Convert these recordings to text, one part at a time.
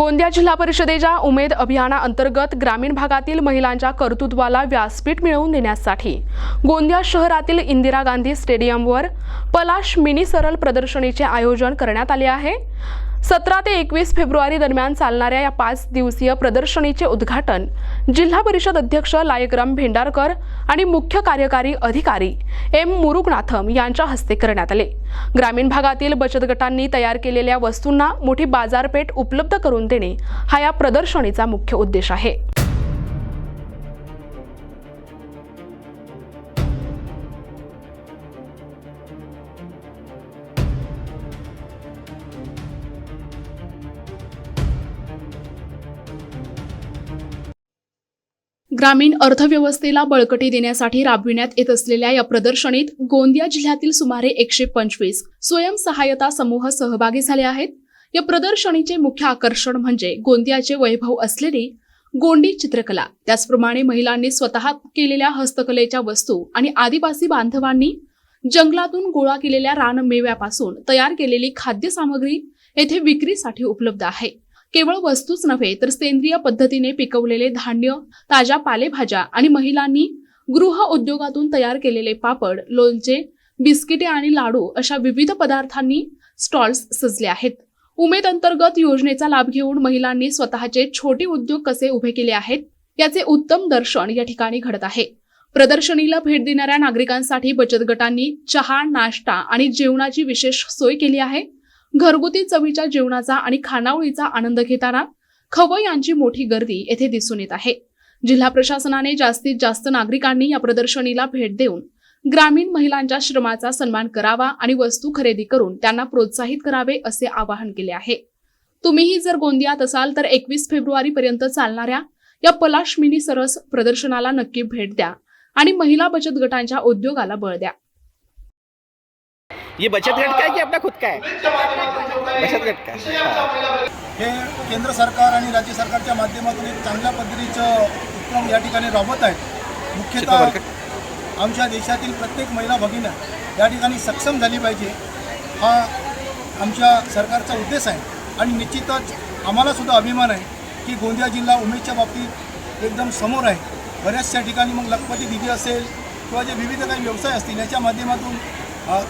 गोंदिया जिल्हा परिषदेच्या उमेद अभियानाअंतर्गत ग्रामीण भागातील महिलांच्या कर्तृत्वाला व्यासपीठ मिळवून देण्यासाठी गोंदिया शहरातील इंदिरा गांधी स्टेडियमवर पलाश मिनी सरळ प्रदर्शनीचे आयोजन करण्यात आले आहे। 17 ते 21 फेब्रुवारी दरम्यान चालणाऱ्या या 5 दिवसीय प्रदर्शनीचे उद्घाटन जिल्हा परिषद अध्यक्ष लायकराम भेंडारकर आणि मुख्य कार्यकारी अधिकारी एम मुरुगनाथम यांच्या हस्ते करण्यात आले। ग्रामीण भागातील बचत गटांनी तयार केलेल्या वस्तूंना मोठी बाजारपेठ उपलब्ध करून देणे हा या प्रदर्शनीचा मुख्य उद्देश आहे। ग्रामीण अर्थव्यवस्थेला बळकटी देण्यासाठी राबविण्यात येत असलेल्या या प्रदर्शनीत गोंदिया जिल्ह्यातील सुमारे 125 स्वयंसहायता समूह सहभागी झाले आहेत। या प्रदर्शनीचे मुख्य आकर्षण म्हणजे गोंदियाचे वैभव असलेली गोंडी चित्रकला, त्याचप्रमाणे महिलांनी स्वतः केलेल्या हस्तकलेच्या वस्तू आणि आदिवासी बांधवांनी जंगलातून गोळा केलेल्या रानमेव्यापासून तयार केलेली खाद्य सामग्री येथे विक्रीसाठी उपलब्ध आहे। केवळ वस्तूच नव्हे तर सेंद्रिय पद्धतीने पिकवलेले धान्य, ताज्या पालेभाज्या आणि महिलांनी गृह उद्योगातून तयार केलेले पापड, लोणचे, बिस्किटे आणि लाडू अशा विविध पदार्थांनी स्टॉल्स सजले आहेत। उमेद अंतर्गत योजनेचा लाभ घेऊन महिलांनी स्वतःचे छोटे उद्योग कसे उभे केले आहेत याचे उत्तम दर्शन या ठिकाणी घडत आहे। प्रदर्शनीला भेट देणाऱ्या नागरिकांसाठी बचत गटांनी चहा, नाश्ता आणि जेवणाची विशेष सोय केली आहे। घरगुती चवीच्या जेवणाचा आणि खानावळीचा आनंद घेताना खवय्यांची मोठी गर्दी येथे दिसून येत आहे। जिल्हा प्रशासनाने जास्तीत जास्त नागरिकांनी या प्रदर्शनीला भेट देऊन ग्रामीण महिलांच्या श्रमाचा सन्मान करावा आणि वस्तू खरेदी करून त्यांना प्रोत्साहित करावे असे आवाहन केले आहे। तुम्हीही जर गोंदियात असाल तर 21 फेब्रुवारी पर्यंत चालणाऱ्या या पलाश मिनी सरस प्रदर्शनाला नक्की भेट द्या आणि महिला बचत गटांच्या उद्योगाला बळ द्या। ये बचत गट का है कि अपना खुद का है? बचत गट का हे केंद्र सरकार आणि राज्य सरकारच्या माध्यमातून एक चांगल्या पद्धतीचं उपक्रम या ठिकाणी राबवत आहेत। मुख्यतः आमच्या देशातील प्रत्येक महिला भगिनी या ठिकाणी सक्षम झाली पाहिजे हा आमच्या सरकारचा उद्देश आहे आणि निश्चितच आम्हाला सुद्धा अभिमान आहे की गोंदिया जिल्हा उमेदच्या बाबतीत एकदम समोर आहे। बऱ्याचशा ठिकाणी मग लखपती दिदी असेल किंवा जे विविध काही व्यवसाय असतील याच्या माध्यमातून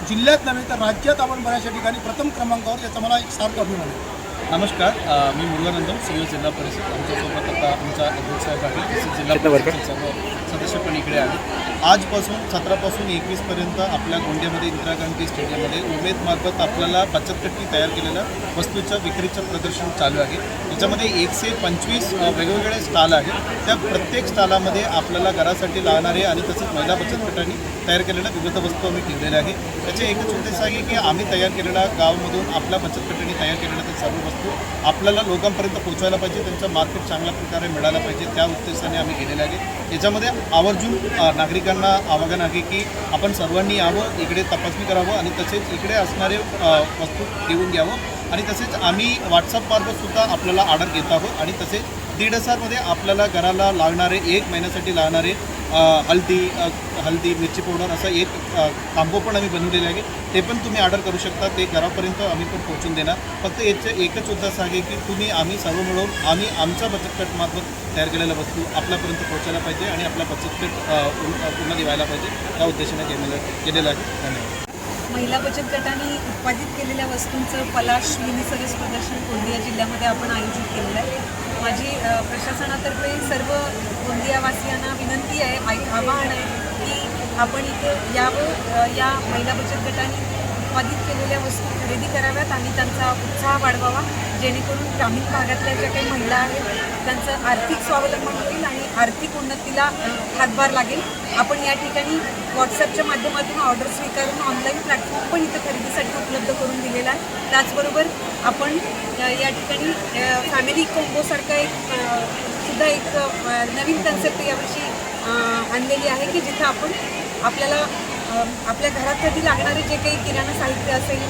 जिल्ह्यात नव्हे तर राज्यात आपण बऱ्याचशा ठिकाणी प्रथम क्रमांकावर याचा मला एक सार्थ अभिमान आहे। नमस्कार, मी मुरुगनाथम, सिव्हिल जिल्हा परिषद। आमच्यासोबत आता आमचा अध्यक्ष साहेब आहे, जिल्हा परिषद सर्व सदस्य पण इकडे आहेत। आजपासून 17 पासून 21 पर्यंत आपल्या गोंदियामध्ये इंदिरा गांधी स्टेडियममध्ये उमेदमार्फत आपल्याला बचत गटांनी तयार केलेल्या वस्तूच्या विक्रीचं प्रदर्शन चालू आहे। याच्यामध्ये 125 वेगवेगळे स्टॉल आहेत। त्या प्रत्येक स्टॉलामध्ये आपल्याला घरासाठी लागणारे आणि तसेच महिला बचत गटांनी तयार केलेल्या विविध वस्तू आम्ही ठेवलेल्या आहेत। त्याचे एकच उद्देश आहे की आम्ही तयार केलेल्या गावामधून आपल्या बचत गटांनी तयार केलेल्या त्या सर्व वस्तू आपल्याला लोकांपर्यंत पोहोचवायला पाहिजे, त्यांचं मार्केट चांगल्या प्रकारे मिळायला पाहिजे, त्या उद्देशाने आम्ही केलेलं आहे। याच्यामध्ये आवर्जून नागरिकांना आवाहन आहे की आपण सर्वांनी यावं, इकडे तपासणी करावं आणि तसेच इकडे असणारे वस्तू घेऊन घ्यावं। आणि तसेच आम्ही व्हॉट्सअपमार्फत सुद्धा आपल्याला ऑर्डर घेत आहोत आणि तसेच 1,500मध्ये आपल्याला घराला लागणारे 1 महिन्यासाठी लागणारे हल्दी, मिरची पावडर असं एक कांबो पण आम्ही बनवलेले आहे। ते पण तुम्ही ऑर्डर करू शकता, ते घरापर्यंत आम्ही पण पोहोचून देणार। फक्त याचं एकच उद्देश आहे की आम्ही सर्व मिळून आम्ही आमच्या बचत गटामार्फत तयार केलेल्या वस्तू आपल्यापर्यंत पोहोचायला पाहिजे आणि आपला बचत गट उन्नती व्हायला पाहिजे, त्या उद्देशाने केलेलं आहे। धन्यवाद। महिला बचत गटाने उत्पादित केलेल्या वस्तूंचं पलाश मिनी सरस प्रदर्शन गोंदिया जिल्ह्यामध्ये आपण आयोजित केलेलं आहे। माझी प्रशासनातर्फे सर्व गोंदियावासियांना विनंती आहे, आवाहन आहे की आपण इथे यावं, या महिला बचत गटाने उत्पादित केलेल्या वस्तू खरेदी कराव्यात आणि त्यांचा उत्साह वाढवावा, जेणेकरून ग्रामीण भागातल्या ज्या काही महिला आहेत त्यांचं आर्थिक स्वावलंबन होईल आणि आर्थिक उन्नतीला हातभार लागेल। आपण या ठिकाणी व्हॉट्सअपच्या माध्यमातून ऑर्डर स्वीकारून ऑनलाईन प्लॅटफॉर्म पण इथं खरेदीसाठी उपलब्ध करून दिलेला आहे। त्याचबरोबर आपण या ठिकाणी फॅमिली कॉम्बोसारखा सुद्धा एक नवीन कन्सेप्ट यावर्षी आणलेली आहे की जिथं आपल्याला आपल्या घरासाठी लागणारे जे काही किराणा साहित्य असेल,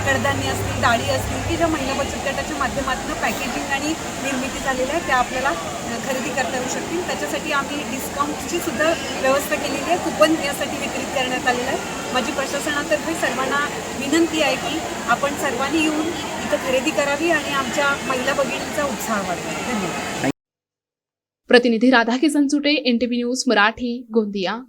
कडधान्य असतील, डाळी असतील, की ज्या महिला बचत गटाच्या माध्यमातून पॅकेजिंग आणि निर्मिती झालेल्या आहे त्या आपल्याला खरेदी करता येऊ शकतील. त्याच्यासाठी आम्ही डिस्काउंटची सुद्धा व्यवस्था केलेली आहे. कुपन यासाठी वितरित करण्यात आलेलं आहे. माझी प्रशासनातर्फे सर्वांना विनंती आहे की आपण सर्वांनी येऊन इथं खरेदी करावी आणि आमच्या महिला भगिनींचा उत्साह वाढवावा. धन्यवाद. प्रतिनिधी राधाकिसन सुटे, NTV न्यूज मराठी, गोंदिया.